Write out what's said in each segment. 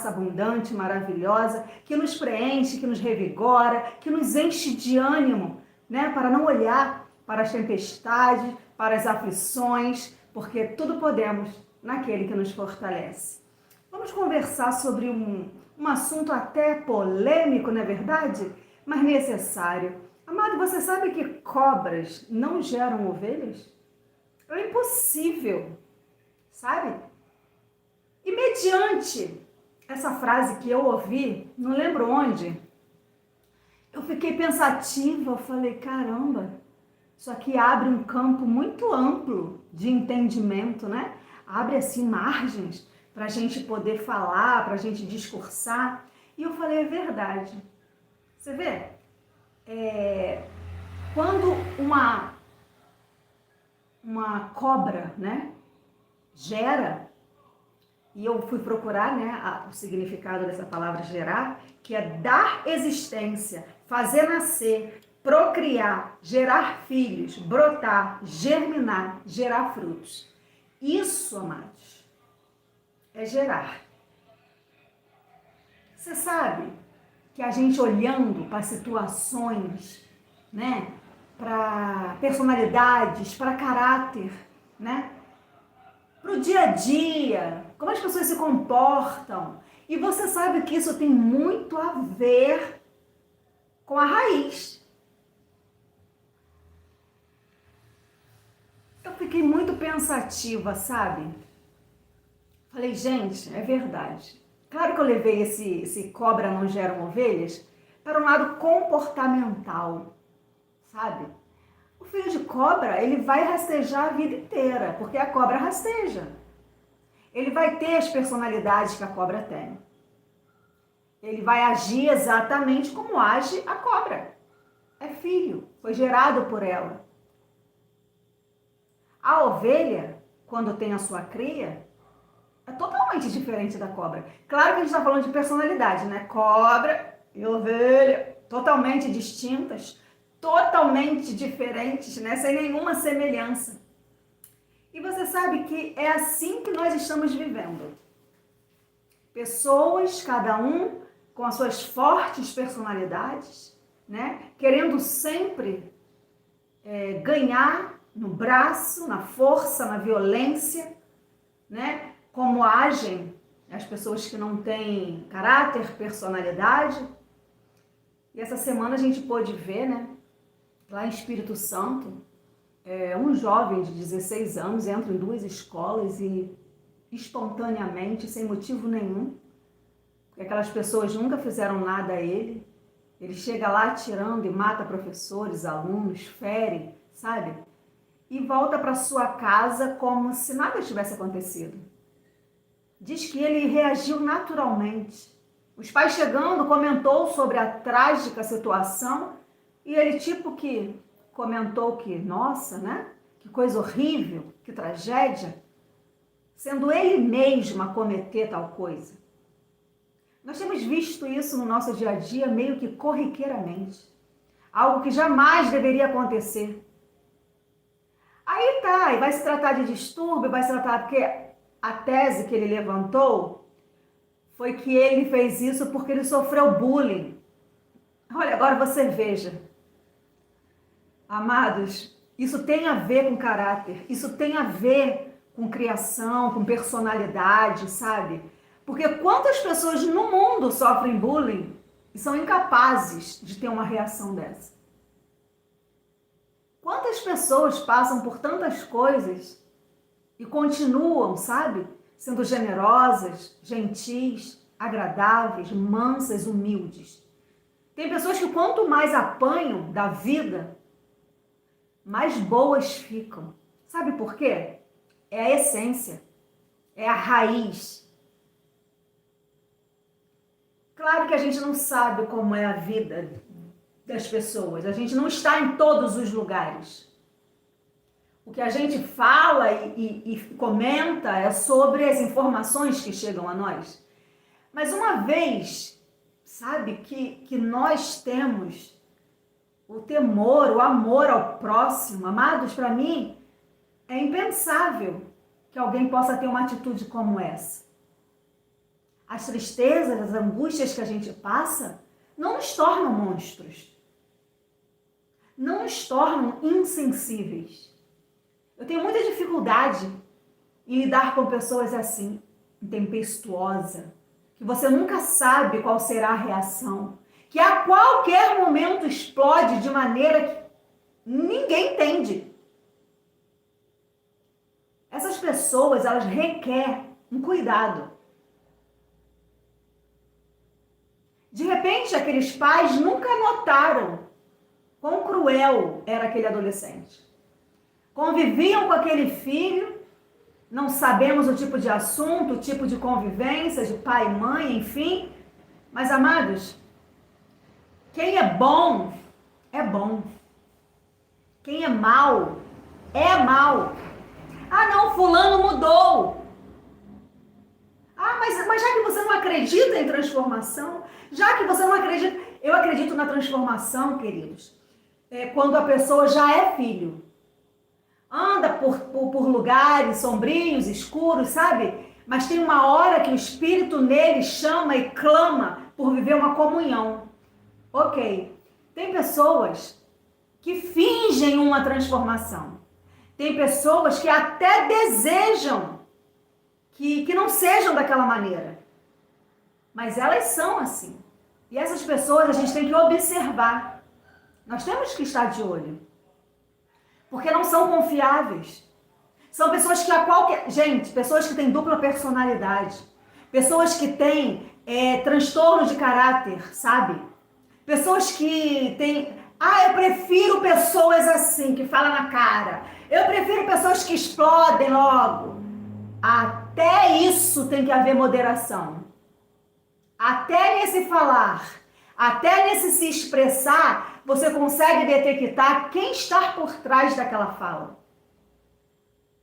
abundante, maravilhosa, que nos preenche, que nos revigora, que nos enche de ânimo, né? Para não olhar para as tempestades, para as aflições, porque tudo podemos naquele que nos fortalece. Vamos conversar sobre um assunto até polêmico, não é verdade? Mas necessário. Amado, você sabe que cobras não geram ovelhas? É impossível, sabe? E mediante essa frase que eu ouvi, não lembro onde, eu fiquei pensativa, eu falei, caramba, isso aqui abre um campo muito amplo de entendimento, né? Abre assim margens para a gente poder falar, para a gente discursar. E eu falei, é verdade. Você vê? Quando uma cobra, né, gera, e eu fui procurar, né, o significado dessa palavra gerar, que é dar existência, fazer nascer, procriar, gerar filhos, brotar, germinar, gerar frutos. Isso, amados, é gerar. Você sabe que a gente olhando para situações, né, para personalidades, para caráter, né, para o dia a dia, como as pessoas se comportam, e você sabe que isso tem muito a ver com a raiz. Eu fiquei muito pensativa, sabe? Falei, gente, é verdade. Claro que eu levei esse cobra não geram ovelhas para um lado comportamental, sabe? O filho de cobra, ele vai rastejar a vida inteira, porque a cobra rasteja. Ele vai ter as personalidades que a cobra tem. Ele vai agir exatamente como age a cobra. É filho, foi gerado por ela. A ovelha, quando tem a sua cria, é totalmente diferente da cobra. Claro que a gente está falando de personalidade, né? Cobra e ovelha, totalmente distintas, totalmente diferentes, né? Sem nenhuma semelhança. E você sabe que é assim que nós estamos vivendo. Pessoas, cada um com as suas fortes personalidades, né? Querendo sempre ganhar no braço, na força, na violência, né? Como agem as pessoas que não têm caráter, personalidade. E essa semana a gente pôde ver, né? Lá em Espírito Santo, um jovem de 16 anos entra em 2 escolas e espontaneamente, sem motivo nenhum, porque aquelas pessoas nunca fizeram nada a ele, ele chega lá atirando e mata professores, alunos, fere, sabe? E volta para sua casa como se nada tivesse acontecido. Diz que ele reagiu naturalmente. Os pais chegando comentou sobre a trágica situação e ele tipo que comentou que, nossa, né? Que coisa horrível, que tragédia, sendo ele mesmo a cometer tal coisa. Nós temos visto isso no nosso dia a dia meio que corriqueiramente. Algo que jamais deveria acontecer. Aí tá, e vai se tratar de distúrbio, vai se tratar, porque a tese que ele levantou foi que ele fez isso porque ele sofreu bullying. Olha, agora você veja. Amados, isso tem a ver com caráter, isso tem a ver com criação, com personalidade, sabe? Porque quantas pessoas no mundo sofrem bullying e são incapazes de ter uma reação dessa? Quantas pessoas passam por tantas coisas e continuam, sabe? Sendo generosas, gentis, agradáveis, mansas, humildes. Tem pessoas que quanto mais apanham da vida, mais boas ficam. Sabe por quê? É a essência, é a raiz. Claro que a gente não sabe como é a vida das pessoas, a gente não está em todos os lugares. O que a gente fala e comenta é sobre as informações que chegam a nós. Mas uma vez, sabe, que nós temos o temor, o amor ao próximo, amados, para mim, é impensável que alguém possa ter uma atitude como essa. as tristezas, as angústias que a gente passa, não nos tornam monstros. Não nos tornam insensíveis. Eu tenho muita dificuldade em lidar com pessoas assim, tempestuosa, que você nunca sabe qual será a reação, que a qualquer momento explode de maneira que ninguém entende. Essas pessoas, elas requerem um cuidado. De repente, aqueles pais nunca notaram quão cruel era aquele adolescente. Conviviam com aquele filho, não sabemos o tipo de assunto, o tipo de convivência, de pai e mãe, enfim. Mas, amados, quem é bom, é bom. Quem é mal, é mal. Ah, não, fulano mudou. Ah, mas já que você não acredita em transformação, já que você não acredita... Eu acredito na transformação, queridos, quando a pessoa já é filho. Anda por lugares sombrios, escuros, sabe? Mas tem uma hora que o Espírito nele chama e clama por viver uma comunhão. Ok. Tem pessoas que fingem uma transformação. Tem pessoas que até desejam que não sejam daquela maneira. Mas elas são assim. E essas pessoas a gente tem que observar. Nós temos que estar de olho. Porque não são confiáveis. São pessoas que a qualquer... Gente, pessoas que têm dupla personalidade. Pessoas que têm transtorno de caráter, sabe? Pessoas que têm... Ah, eu prefiro pessoas assim, que falam na cara. Eu prefiro pessoas que explodem logo. Até isso tem que haver moderação. Até nesse falar, até nesse se expressar, você consegue detectar quem está por trás daquela fala.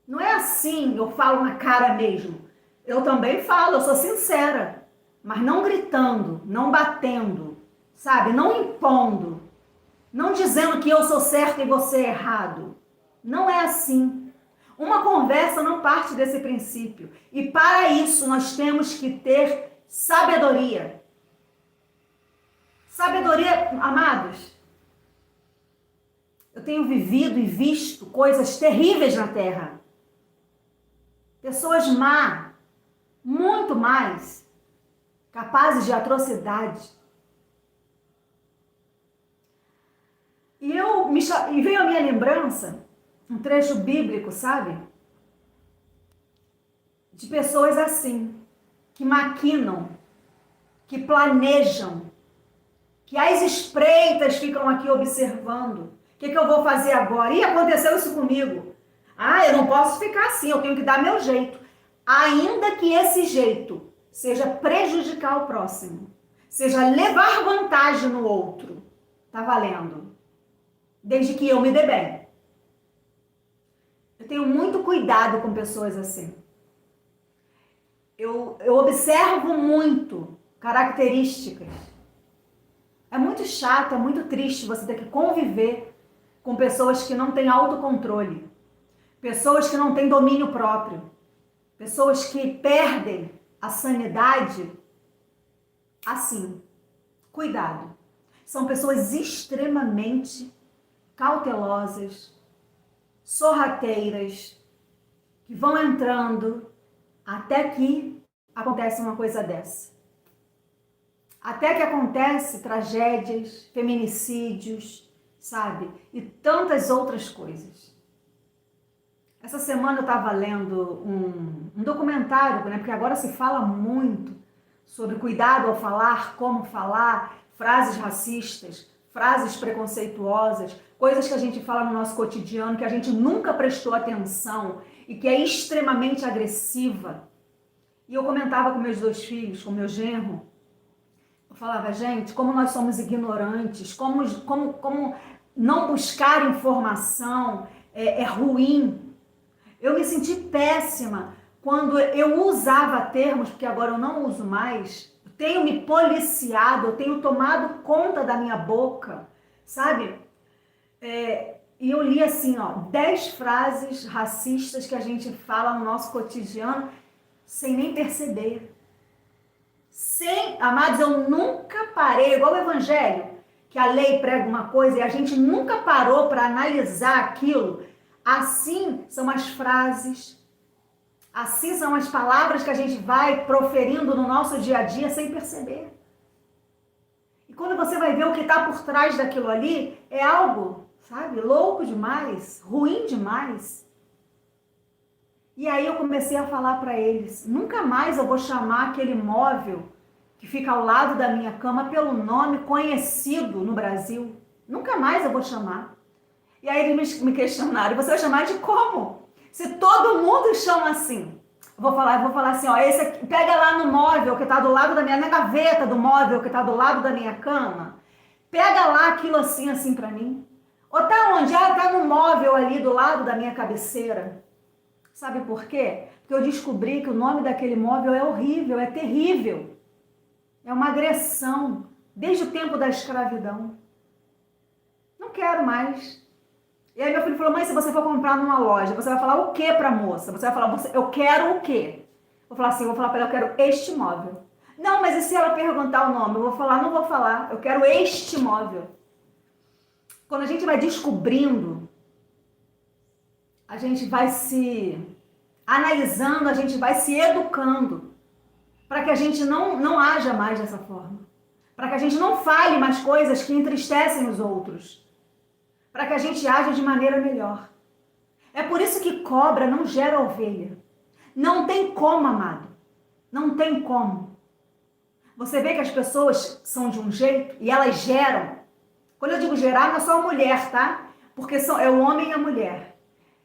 Não é assim, eu falo na cara mesmo. Eu também falo, eu sou sincera. Mas não gritando, não batendo, sabe? Não impondo. Não dizendo que eu sou certo e você é errado. Não é assim. Uma conversa não parte desse princípio. E para isso nós temos que ter sabedoria. Sabedoria, amados. Eu tenho vivido e visto coisas terríveis na terra. Pessoas má, muito mais, capazes de atrocidade. E veio à minha lembrança um trecho bíblico, sabe? De pessoas assim, que maquinam, que planejam, que às espreitas ficam aqui observando. O que eu vou fazer agora? Ih, aconteceu isso comigo. Ah, eu não posso ficar assim, eu tenho que dar meu jeito. Ainda que esse jeito seja prejudicar o próximo, seja levar vantagem no outro, tá valendo. Desde que eu me dê bem. Eu tenho muito cuidado com pessoas assim. Eu observo muito características. É muito chato, é muito triste você ter que conviver com pessoas que não têm autocontrole. Pessoas que não têm domínio próprio. Pessoas que perdem a sanidade assim. Cuidado. São pessoas extremamente cautelosas, sorrateiras, que vão entrando até que acontece uma coisa dessa. Até que acontece tragédias, feminicídios, sabe? E tantas outras coisas. Essa semana eu estava lendo um documentário, né? Porque agora se fala muito sobre cuidado ao falar, como falar, frases racistas, frases preconceituosas, coisas que a gente fala no nosso cotidiano, que a gente nunca prestou atenção e que é extremamente agressiva. E eu comentava com meus 2 filhos, com meu genro, eu falava, gente, como nós somos ignorantes, como não buscar informação é ruim. Eu me senti péssima quando eu usava termos, porque agora eu não uso mais, eu tenho me policiado, eu tenho tomado conta da minha boca, sabe? E eu li assim, 10 frases racistas que a gente fala no nosso cotidiano sem nem perceber. Amados, eu nunca parei, igual o Evangelho, que a lei prega uma coisa e a gente nunca parou para analisar aquilo. Assim são as frases, assim são as palavras que a gente vai proferindo no nosso dia a dia sem perceber. E quando você vai ver o que está por trás daquilo ali, é algo, sabe, louco demais, ruim demais. E aí eu comecei a falar para eles, nunca mais eu vou chamar aquele móvel que fica ao lado da minha cama pelo nome conhecido no Brasil. Nunca mais eu vou chamar. E aí eles me questionaram, você vai chamar de como? Se todo mundo chama assim. Eu vou falar assim, ó, esse aqui, pega lá no móvel que está do lado da na gaveta do móvel que está do lado da minha cama. Pega lá aquilo assim para mim. Ou tá onde? Ah, tá no móvel ali do lado da minha cabeceira. Sabe por quê? Porque eu descobri que o nome daquele móvel é horrível, é terrível. É uma agressão, desde o tempo da escravidão. Não quero mais. E aí meu filho falou, mãe, se você for comprar numa loja, você vai falar o que para a moça? Você vai falar, eu quero o quê? Vou falar assim, vou falar para ela, eu quero este móvel. Não, mas e se ela perguntar o nome? Eu vou falar, não vou falar, eu quero este móvel. Quando a gente vai descobrindo, a gente vai se analisando, a gente vai se educando para que a gente não haja mais dessa forma. Para que a gente não fale mais coisas que entristecem os outros. Para que a gente haja de maneira melhor. É por isso que cobra não gera ovelha. Não tem como, amado. Não tem como. Você vê que as pessoas são de um jeito e elas geram. Quando eu digo gerar, não é só a mulher, tá? Porque é o homem e a mulher.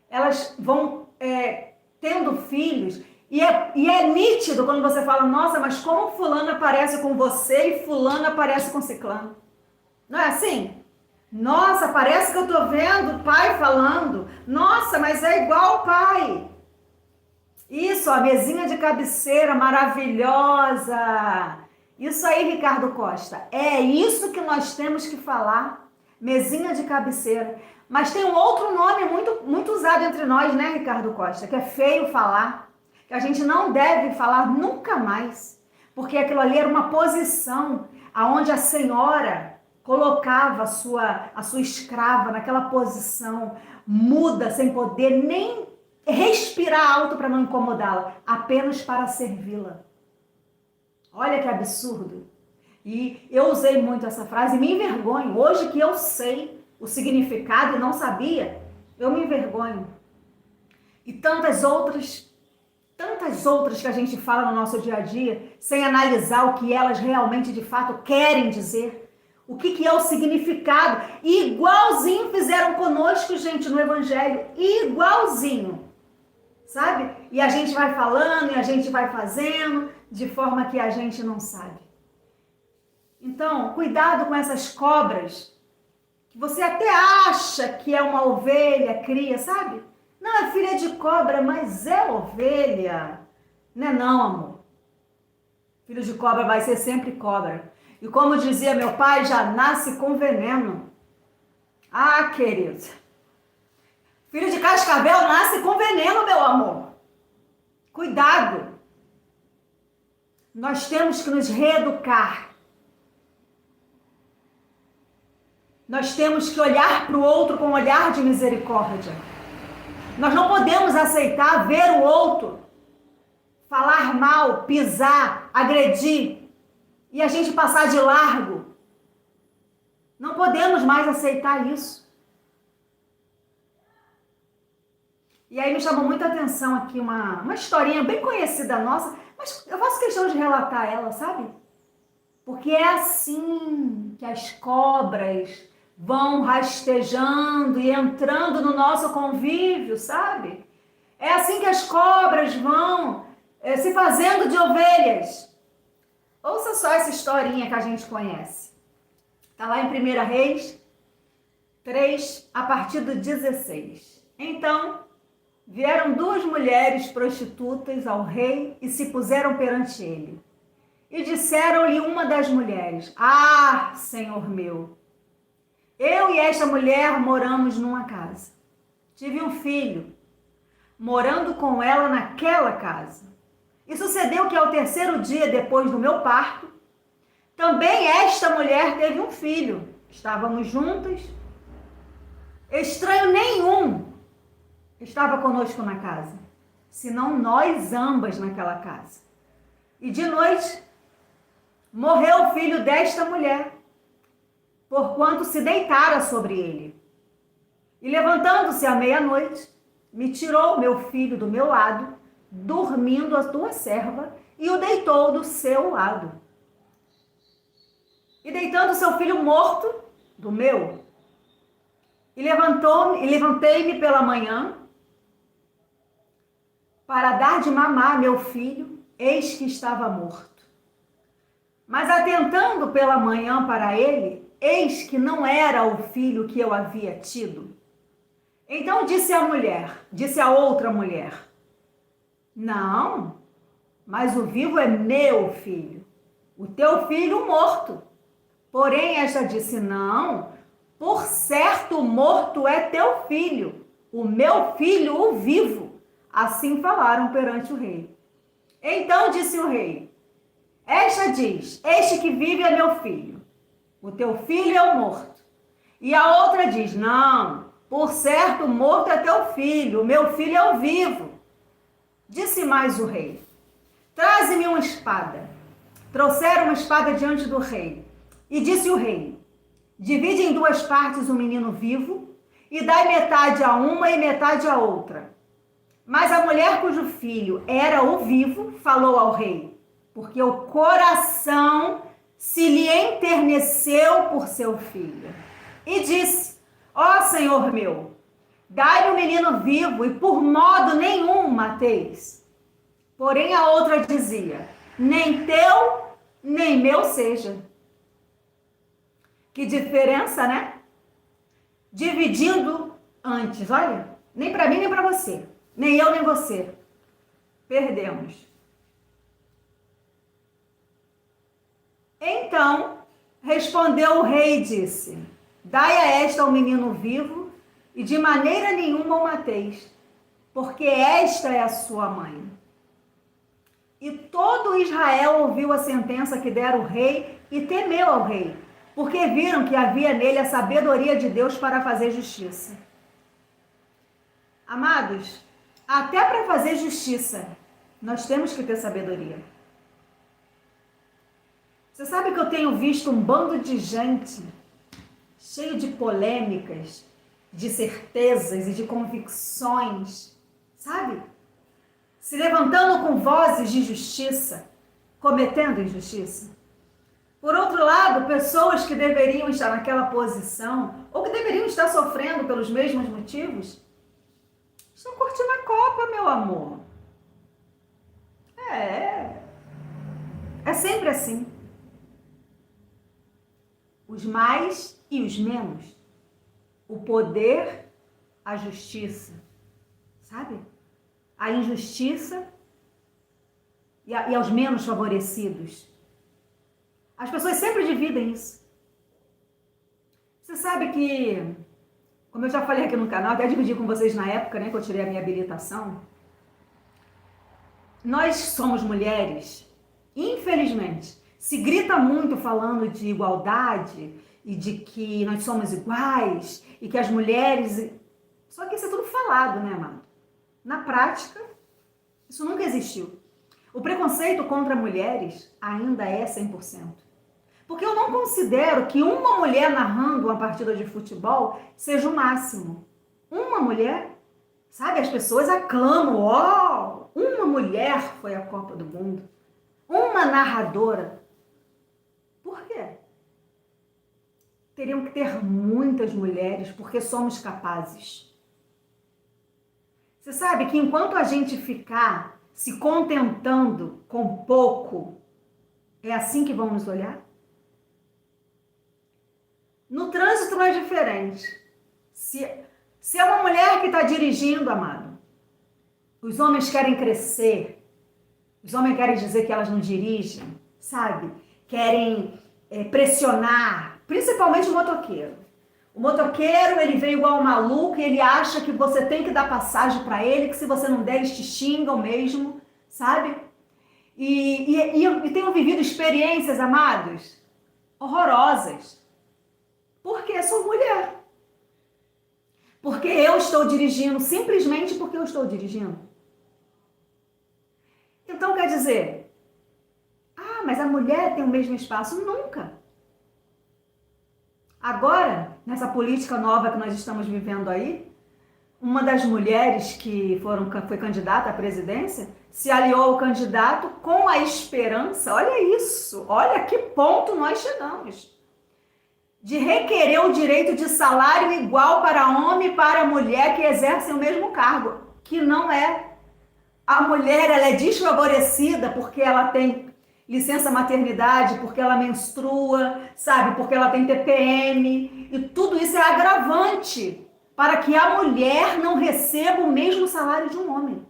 Elas vão tendo filhos e é nítido quando você fala, nossa, mas como fulano aparece com você e fulano aparece com ciclano. Não é assim? Nossa, parece que eu tô vendo o pai falando. Nossa, mas é igual o pai. Isso, a mesinha de cabeceira maravilhosa. Isso aí, Ricardo Costa. É isso que nós temos que falar. Mesinha de cabeceira. Mas tem um outro nome muito usado entre nós, né, Ricardo Costa? Que é feio falar. Que a gente não deve falar nunca mais. Porque aquilo ali era uma posição onde a senhora colocava a sua escrava naquela posição muda, sem poder nem respirar alto para não incomodá-la, apenas para servi-la. Olha que absurdo. E eu usei muito essa frase e me envergonho. Hoje que eu sei o significado e não sabia, eu me envergonho. E tantas outras que a gente fala no nosso dia a dia, sem analisar o que elas realmente de fato querem dizer. O que é o significado? E igualzinho fizeram conosco, gente, no Evangelho. Igualzinho. Sabe? E a gente vai falando e a gente vai fazendo de forma que a gente não sabe. Então, cuidado com essas cobras, que você até acha que é uma ovelha, cria, sabe? Não, é filha de cobra, mas é ovelha. Não é não, amor. Filho de cobra vai ser sempre cobra. E como dizia meu pai, já nasce com veneno. Ah, querido. Filho de cascavel nasce com veneno, meu amor. Cuidado. Nós temos que nos reeducar. Nós temos que olhar para o outro com um olhar de misericórdia. Nós não podemos aceitar ver o outro falar mal, pisar, agredir e a gente passar de largo. Não podemos mais aceitar isso. E aí me chamou muita atenção aqui uma historinha bem conhecida nossa, mas eu faço questão de relatar ela, sabe? Porque é assim que as cobras vão rastejando e entrando no nosso convívio, sabe? É assim que as cobras vão se fazendo de ovelhas. Ouça só essa historinha que a gente conhece. Está lá em 1 Reis 3, a partir do 16. Então, vieram 2 mulheres prostitutas ao rei e se puseram perante ele. E disseram-lhe uma das mulheres, ah, senhor meu, eu e esta mulher moramos numa casa. Tive um filho, morando com ela naquela casa. E sucedeu que ao terceiro dia depois do meu parto, também esta mulher teve um filho. Estávamos juntas. Estranho nenhum estava conosco na casa, senão nós ambas naquela casa. E de noite morreu o filho desta mulher, porquanto se deitara sobre ele. E levantando-se à meia-noite, me tirou meu filho do meu lado, dormindo a tua serva, e o deitou do seu lado. E deitando seu filho morto do meu, e levantei-me pela manhã para dar de mamar a meu filho, eis que estava morto. Mas atentando pela manhã para ele, eis que não era o filho que eu havia tido. Então disse a outra mulher, não, mas o vivo é meu filho, o teu filho morto. Porém esta disse, não, por certo morto é teu filho, o meu filho o vivo. Assim falaram perante o rei. Então disse o rei, esta diz, este que vive é meu filho, o teu filho é o morto. E a outra diz, não, por certo morto é teu filho, o meu filho é o vivo. Disse mais o rei, traze-me uma espada. Trouxeram uma espada diante do rei. E disse o rei, divide em duas partes o menino vivo e dai metade a uma e metade a outra. Mas a mulher cujo filho era o vivo falou ao rei, porque o coração se lhe enterneceu por seu filho. E disse, ó Senhor meu, dai-me o menino vivo e por modo nenhum mateis. Porém a outra dizia, nem teu, nem meu seja. Que diferença, né? Dividindo antes, olha, nem para mim nem para você, nem eu nem você. Perdemos. Então respondeu o rei e disse, dai a esta o menino vivo e de maneira nenhuma o mateis, porque esta é a sua mãe. E todo Israel ouviu a sentença que dera o rei e temeu ao rei, porque viram que havia nele a sabedoria de Deus para fazer justiça. Amados, até para fazer justiça, nós temos que ter sabedoria. Você sabe que eu tenho visto um bando de gente cheio de polêmicas, de certezas e de convicções, sabe? Se levantando com vozes de justiça, cometendo injustiça. Por outro lado, pessoas que deveriam estar naquela posição, ou que deveriam estar sofrendo pelos mesmos motivos, estão curtindo a Copa, meu amor. É sempre assim. Os mais e os menos. O poder, a justiça. Sabe? A injustiça e aos menos favorecidos. As pessoas sempre dividem isso. Você sabe que, como eu já falei aqui no canal, até dividi com vocês na época, né, que eu tirei a minha habilitação, nós somos mulheres, infelizmente, se grita muito falando de igualdade e de que nós somos iguais e que as mulheres... Só que isso é tudo falado, né, amado? Na prática, isso nunca existiu. O preconceito contra mulheres ainda é 100%. Porque eu não considero que uma mulher narrando uma partida de futebol seja o máximo. Uma mulher, sabe, as pessoas aclamam, ó, uma mulher foi à Copa do Mundo. Uma narradora. Por quê? Teriam que ter muitas mulheres, porque somos capazes. Você sabe que enquanto a gente ficar se contentando com pouco, é assim que vão nos olhar? No trânsito não é diferente. Se é uma mulher que está dirigindo, amado, os homens querem crescer, os homens querem dizer que elas não dirigem, sabe? Querem pressionar, principalmente o motoqueiro. O motoqueiro, ele vem igual um maluco e ele acha que você tem que dar passagem para ele, que se você não der, eles te xingam mesmo, sabe? E tenho vivido experiências, amados, horrorosas. Porque sou mulher. Porque eu estou dirigindo, simplesmente porque eu estou dirigindo. Então quer dizer, mas a mulher tem o mesmo espaço? Nunca. Agora, nessa política nova que nós estamos vivendo aí, uma das mulheres que foi candidata à presidência se aliou ao candidato com a esperança, olha isso, olha a que ponto nós chegamos, de requerer o direito de salário igual para homem e para mulher que exercem o mesmo cargo, que não é. A mulher, ela é desfavorecida porque ela tem licença maternidade, porque ela menstrua, sabe, porque ela tem TPM, e tudo isso é agravante para que a mulher não receba o mesmo salário de um homem.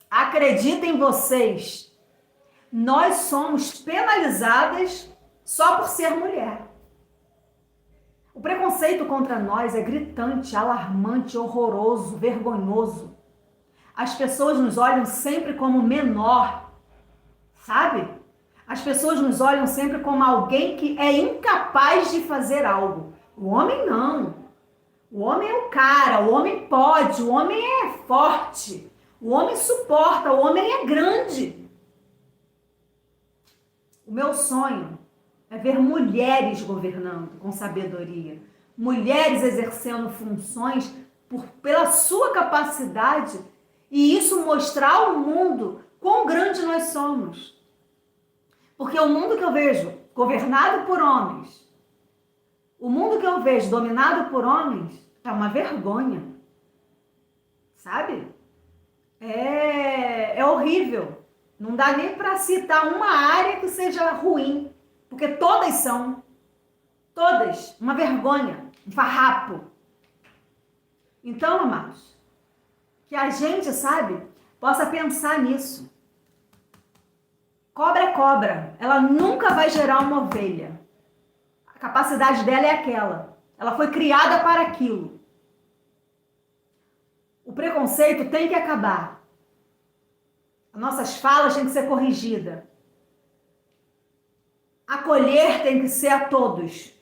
Acreditem vocês, nós somos penalizadas só por ser mulher. O preconceito contra nós é gritante, alarmante, horroroso, vergonhoso. As pessoas nos olham sempre como menor, sabe? As pessoas nos olham sempre como alguém que é incapaz de fazer algo. O homem não. O homem é o cara, o homem pode, o homem é forte, o homem suporta, o homem é grande. O meu sonho é ver mulheres governando com sabedoria, mulheres exercendo funções pela sua capacidade, e isso mostrar ao mundo quão grande nós somos. Porque o mundo que eu vejo governado por homens, o mundo que eu vejo dominado por homens, é uma vergonha, sabe? É horrível. Não dá nem para citar uma área que seja ruim, porque todas são. Todas. Uma vergonha, um farrapo. Então, amados, que a gente, sabe, possa pensar nisso. Cobra é cobra. Ela nunca vai gerar uma ovelha. A capacidade dela é aquela. Ela foi criada para aquilo. O preconceito tem que acabar. As nossas falas têm que ser corrigidas. Acolher tem que ser a todos.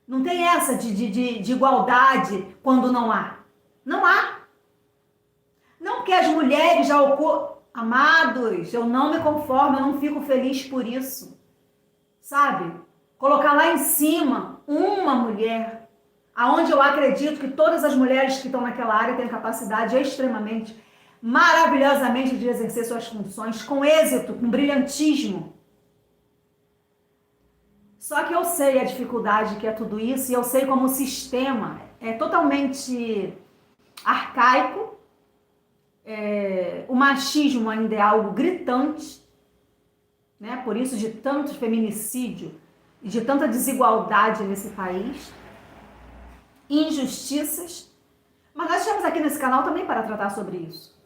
Não tem essa de igualdade quando não há. Não há. Não que as mulheres já ocupam. Amados, eu não me conformo, eu não fico feliz por isso. Sabe? Colocar lá em cima uma mulher, aonde eu acredito que todas as mulheres que estão naquela área têm capacidade extremamente, maravilhosamente de exercer suas funções com êxito, com brilhantismo. Só que eu sei a dificuldade que é tudo isso, e eu sei como o sistema é totalmente arcaico, o machismo ainda é algo gritante, né? Por isso de tanto feminicídio e de tanta desigualdade nesse país, injustiças. Mas nós estamos aqui nesse canal também para tratar sobre isso,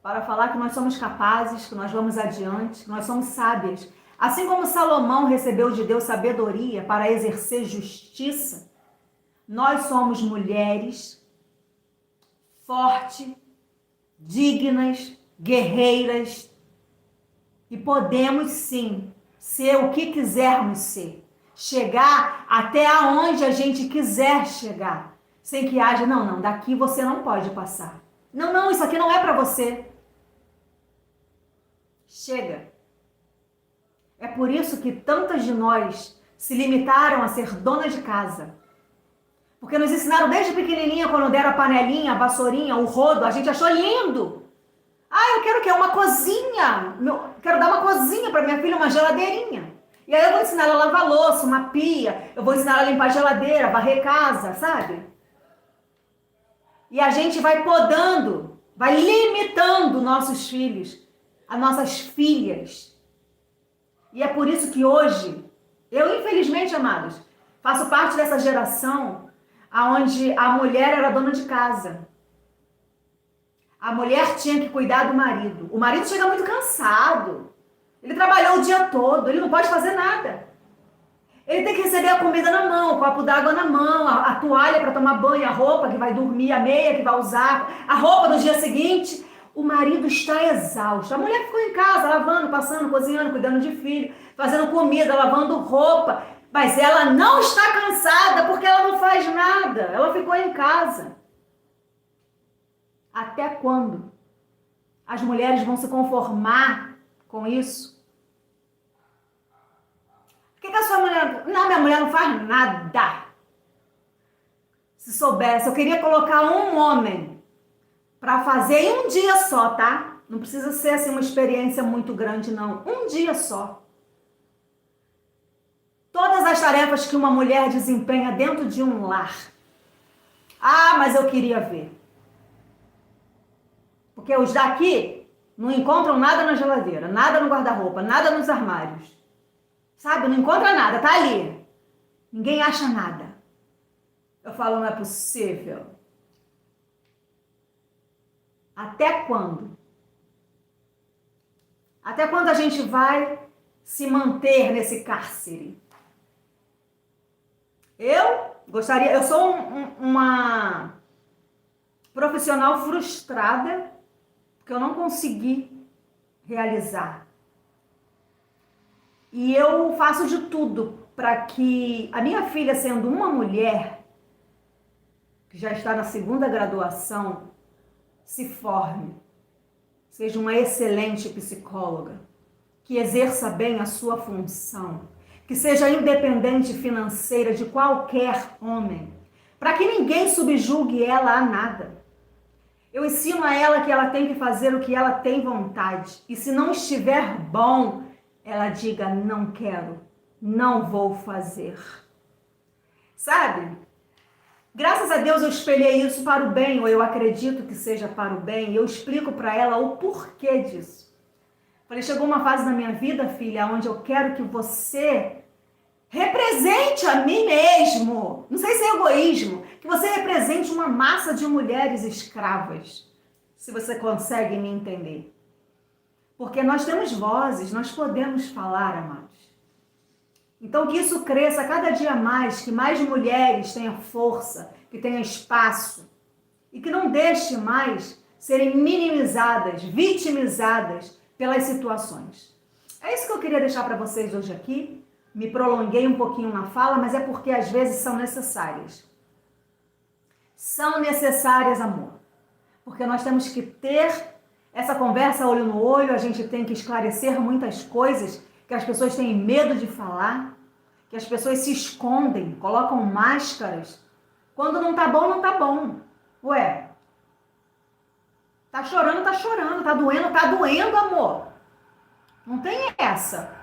para falar que nós somos capazes, que nós vamos adiante, que nós somos sábias. Assim como Salomão recebeu de Deus sabedoria para exercer justiça, nós somos mulheres fortes, dignas, guerreiras, e podemos sim ser o que quisermos ser, chegar até aonde a gente quiser chegar, sem que haja, não, daqui você não pode passar. Não, isso aqui não é para você. Chega. É por isso que tantas de nós se limitaram a ser dona de casa. Porque nos ensinaram desde pequenininha, quando deram a panelinha, a vassourinha, o rodo, a gente achou lindo. Eu quero o quê? Uma cozinha. Quero dar uma cozinha para minha filha, uma geladeirinha. E aí eu vou ensinar ela a lavar louça, uma pia. Eu vou ensinar ela a limpar a geladeira, varrer casa, sabe? E a gente vai podando, vai limitando nossos filhos, as nossas filhas. E é por isso que hoje, eu infelizmente, amados, faço parte dessa geração onde a mulher era dona de casa. A mulher tinha que cuidar do marido. O marido chega muito cansado. Ele trabalhou o dia todo, ele não pode fazer nada. Ele tem que receber a comida na mão, o copo d'água na mão, a toalha para tomar banho, a roupa que vai dormir, a meia que vai usar, a roupa do dia seguinte. O marido está exausto. A mulher ficou em casa, lavando, passando, cozinhando, cuidando de filho, fazendo comida, lavando roupa. Mas ela não está cansada porque ela não faz nada. Ela ficou em casa. Até quando as mulheres vão se conformar com isso? Por que a sua mulher... Não, minha mulher não faz nada. Se soubesse, eu queria colocar um homem para fazer em um dia só, tá? Não precisa ser assim uma experiência muito grande, não. Um dia só. Todas as tarefas que uma mulher desempenha dentro de um lar. Ah, mas eu queria ver. Porque os daqui não encontram nada na geladeira, nada no guarda-roupa, nada nos armários. Sabe? Não encontra nada, tá ali. Ninguém acha nada. Eu falo, não é possível. Até quando? Até quando a gente vai se manter nesse cárcere? Eu sou uma profissional frustrada porque eu não consegui realizar. E eu faço de tudo para que a minha filha, sendo uma mulher que já está na 2ª graduação, se forme, seja uma excelente psicóloga, que exerça bem a sua função, que seja independente financeira de qualquer homem, para que ninguém subjugue ela a nada. Eu ensino a ela que ela tem que fazer o que ela tem vontade, e se não estiver bom, ela diga, não quero, não vou fazer. Sabe? Graças a Deus eu espelhei isso para o bem, ou eu acredito que seja para o bem, e eu explico para ela o porquê disso. Falei, chegou uma fase na minha vida, filha, onde eu quero que você represente a mim mesmo. Não sei se é egoísmo, que você represente uma massa de mulheres escravas, se você consegue me entender. Porque nós temos vozes, nós podemos falar, amados. Então que isso cresça cada dia mais, que mais mulheres tenham força, que tenham espaço e que não deixe mais serem minimizadas, vitimizadas pelas situações. É isso que eu queria deixar para vocês hoje aqui. Me prolonguei um pouquinho na fala, mas é porque às vezes são necessárias. São necessárias, amor. Porque nós temos que ter essa conversa olho no olho, a gente tem que esclarecer muitas coisas que as pessoas têm medo de falar, que as pessoas se escondem, colocam máscaras. Quando não tá bom, não tá bom. Ué, tá chorando, tá doendo, amor. Não tem essa.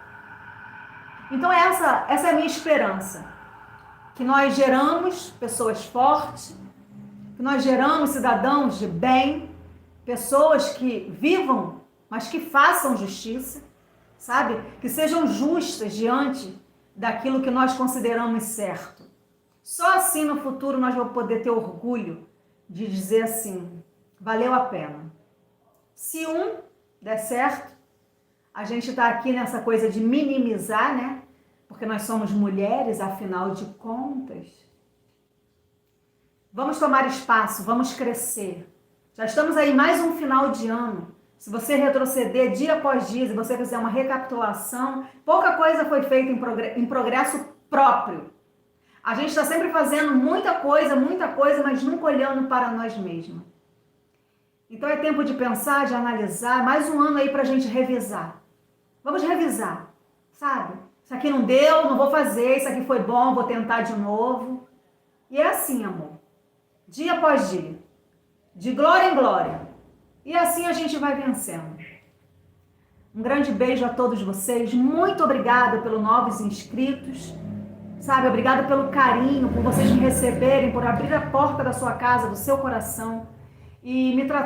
Então essa é a minha esperança. Que nós geramos pessoas fortes, que nós geramos cidadãos de bem, pessoas que vivam, mas que façam justiça, sabe? Que sejam justas diante daquilo que nós consideramos certo. Só assim no futuro nós vamos poder ter orgulho de dizer assim, valeu a pena. Se um der certo, a gente está aqui nessa coisa de minimizar, né? Porque nós somos mulheres, afinal de contas. Vamos tomar espaço, vamos crescer. Já estamos aí mais um final de ano. Se você retroceder dia após dia, se você fizer uma recapitulação, pouca coisa foi feita em progresso próprio. A gente está sempre fazendo muita coisa, mas nunca olhando para nós mesmos. Então é tempo de pensar, de analisar, mais um ano aí para a gente revisar. Vamos revisar, sabe? Isso aqui não deu, não vou fazer, isso aqui foi bom, vou tentar de novo. E é assim, amor. Dia após dia. De glória em glória. E assim a gente vai vencendo. Um grande beijo a todos vocês. Muito obrigada pelos novos inscritos. Sabe, obrigada pelo carinho, por vocês me receberem, por abrir a porta da sua casa, do seu coração e me tratar